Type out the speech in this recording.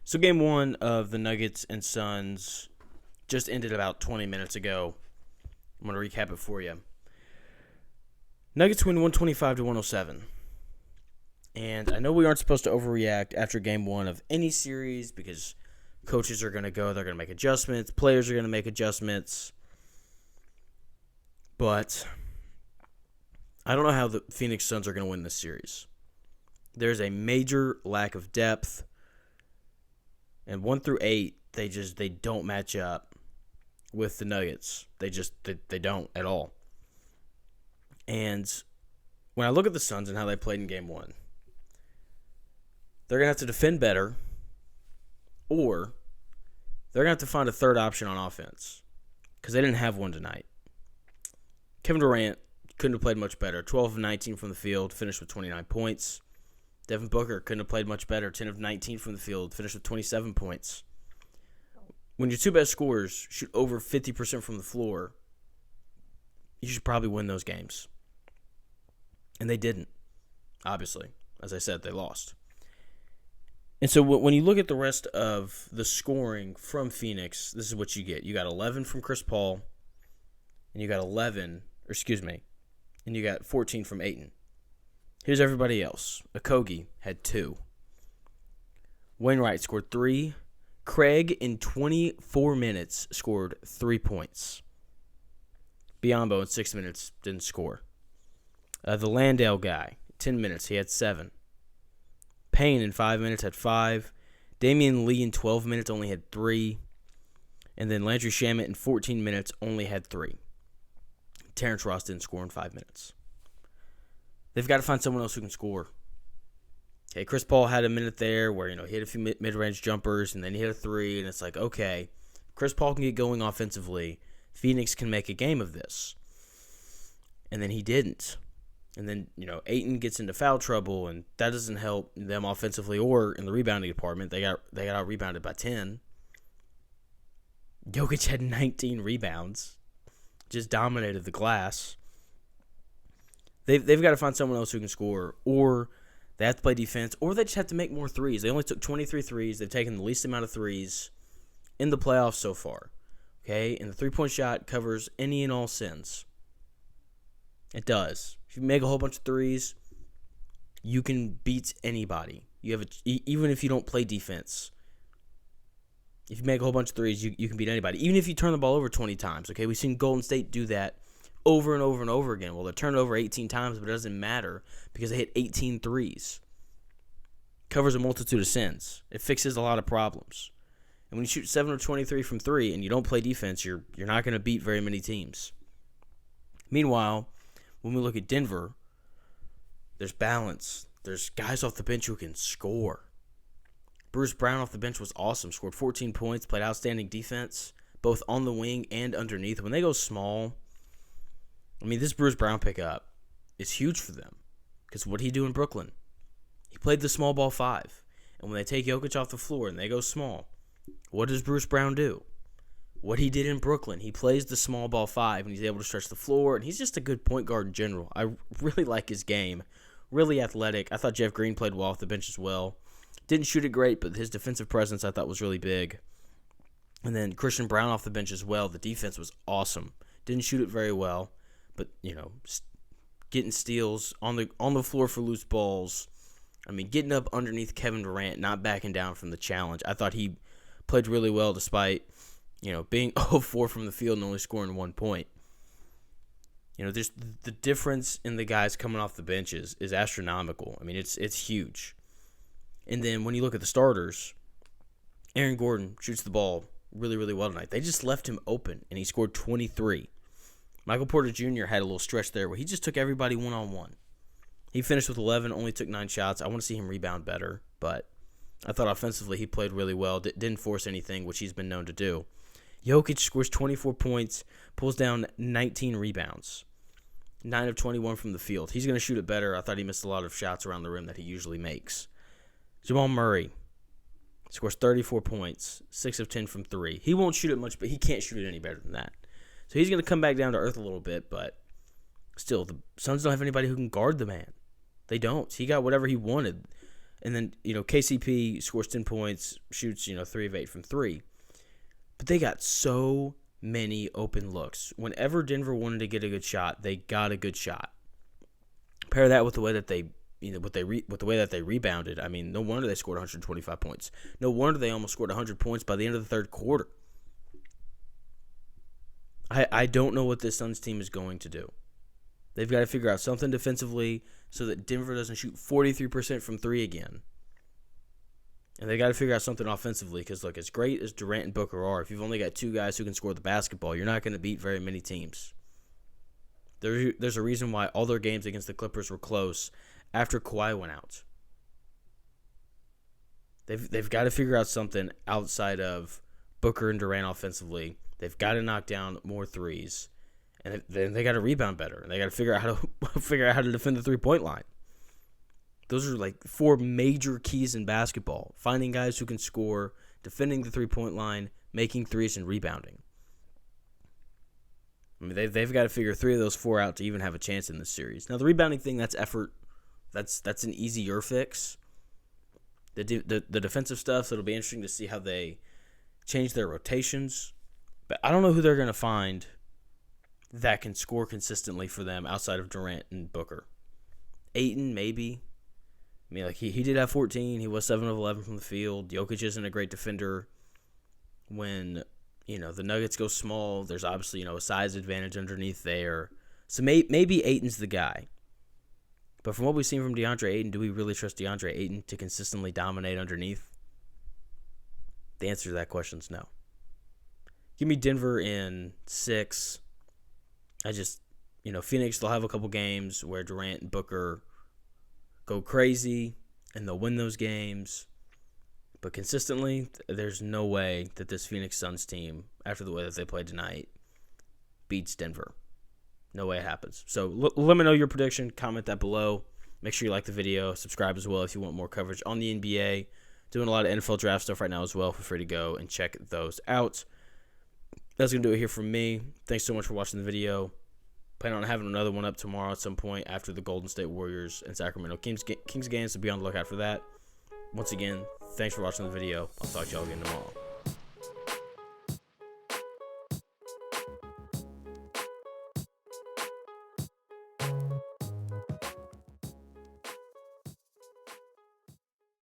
So game one of the Nuggets and Suns just ended about 20 minutes ago. I'm going to recap it for you. Nuggets win 125-107. And I know we aren't supposed to overreact after game one of any series because coaches are going to go, they're going to make adjustments, players are going to make adjustments. But I don't know how the Phoenix Suns are going to win this series. There's a major lack of depth. And 1 through 8, they don't match up with the Nuggets. They don't at all. And when I look at the Suns and how they played in game one, they're going to have to defend better, or they're going to have to find a third option on offense because they didn't have one tonight. Kevin Durant couldn't have played much better. 12 of 19 from the field, finished with 29 points. Devin Booker couldn't have played much better. 10 of 19 from the field, finished with 27 points. When your two best scorers shoot over 50% from the floor, you should probably win those games. And they didn't, obviously. As I said, they lost. And so when you look at the rest of the scoring from Phoenix, this is what you get. You got 11 from Chris Paul, and you got 14 from Ayton. Here's everybody else. Okogie had 2. Wainwright scored 3. Craig, in 24 minutes, scored 3 points. Biyombo, in 6 minutes, didn't score. The Landale guy, 10 minutes, he had 7. Payne, in 5 minutes, had 5. Damian Lee, in 12 minutes, only had 3. And then Landry Shamet, in 14 minutes, only had 3. Terrence Ross didn't score in 5 minutes. They've got to find someone else who can score. Okay, Chris Paul had a minute there where, he hit a few mid-range jumpers, and then he hit a 3, and it's like, okay, Chris Paul can get going offensively. Phoenix can make a game of this. And then he didn't. And then, Ayton gets into foul trouble, and that doesn't help them offensively or in the rebounding department. They got out-rebounded by 10. Jokic had 19 rebounds. Just dominated the glass. They've got to find someone else who can score, or they have to play defense, or they just have to make more threes. They only took 23 threes. They've taken the least amount of threes in the playoffs so far. Okay, and the three-point shot covers any and all sins. It does. If you make a whole bunch of threes, you can beat anybody. Even if you don't play defense. If you make a whole bunch of threes, you can beat anybody. Even if you turn the ball over 20 times. Okay, we've seen Golden State do that over and over and over again. Well, they turned it over 18 times, but it doesn't matter because they hit 18 threes. Covers a multitude of sins. It fixes a lot of problems. And when you shoot 7 of 23 from 3 and you don't play defense, you're not going to beat very many teams. Meanwhile, when we look at Denver, there's balance. There's guys off the bench who can score. Bruce Brown off the bench was awesome. Scored 14 points, played outstanding defense, both on the wing and underneath. When they go small, this Bruce Brown pickup is huge for them. Because what did he do in Brooklyn? He played the small ball 5. And when they take Jokic off the floor and they go small, what does Bruce Brown do? What he did in Brooklyn, he plays the small ball 5, and he's able to stretch the floor, and he's just a good point guard in general. I really like his game. Really athletic. I thought Jeff Green played well off the bench as well. Didn't shoot it great, but his defensive presence I thought was really big. And then Christian Brown off the bench as well. The defense was awesome. Didn't shoot it very well, but, getting steals on the floor for loose balls. Getting up underneath Kevin Durant, not backing down from the challenge. I thought he played really well despite being 0-4 from the field and only scoring 1 point. There's the difference in the guys coming off the bench is astronomical. It's huge. And then when you look at the starters, Aaron Gordon shoots the ball really, really well tonight. They just left him open, and he scored 23. Michael Porter Jr. had a little stretch there where he just took everybody one-on-one. He finished with 11, only took 9 shots. I want to see him rebound better, but I thought offensively he played really well. Didn't force anything, which he's been known to do. Jokic scores 24 points, pulls down 19 rebounds, 9 of 21 from the field. He's going to shoot it better. I thought he missed a lot of shots around the rim that he usually makes. Jamal Murray scores 34 points, 6 of 10 from 3. He won't shoot it much, but he can't shoot it any better than that. So he's going to come back down to earth a little bit, but still, the Suns don't have anybody who can guard the man. They don't. He got whatever he wanted. And then, KCP scores 10 points, shoots, 3 of 8 from 3. But they got so many open looks. Whenever Denver wanted to get a good shot, they got a good shot. Pair that with the way that they, with the way that they rebounded. I mean, no wonder they scored 125 points. No wonder they almost scored 100 points by the end of the third quarter. I don't know what this Suns team is going to do. They've got to figure out something defensively so that Denver doesn't shoot 43% from 3 again. And they got to figure out something offensively because, look, as great as Durant and Booker are, if you've only got 2 guys who can score the basketball, you're not going to beat very many teams. There's a reason why all their games against the Clippers were close after Kawhi went out. They've got to figure out something outside of Booker and Durant offensively. They've got to knock down more threes. And then they got to rebound better. And they got to figure out how to defend the 3-point line. Those are like 4 major keys in basketball. Finding guys who can score, defending the 3-point line, making threes, and rebounding. I mean, they've got to figure 3 of those 4 out to even have a chance in this series. Now, the rebounding thing, that's effort. That's an easier fix. The defensive stuff, so it'll be interesting to see how they change their rotations. But I don't know who they're going to find that can score consistently for them outside of Durant and Booker. Ayton, maybe. I mean, like he did have 14. He was 7 of 11 from the field. Jokic isn't a great defender. When, the Nuggets go small, there's obviously, a size advantage underneath there. So maybe Ayton's the guy. But from what we've seen from DeAndre Ayton, do we really trust DeAndre Ayton to consistently dominate underneath? The answer to that question is no. Give me Denver in 6. I just, Phoenix, they'll have a couple games where Durant and Booker go crazy, and they'll win those games. But consistently, there's no way that this Phoenix Suns team, after the way that they played tonight, beats Denver. No way it happens. So let me know your prediction. Comment that below. Make sure you like the video. Subscribe as well if you want more coverage on the NBA. Doing a lot of NFL draft stuff right now as well. Feel free to go and check those out. That's going to do it here from me. Thanks so much for watching the video. Plan on having another one up tomorrow at some point after the Golden State Warriors and Sacramento Kings game, so be on the lookout for that. Once again, thanks for watching the video. I'll talk to y'all again tomorrow.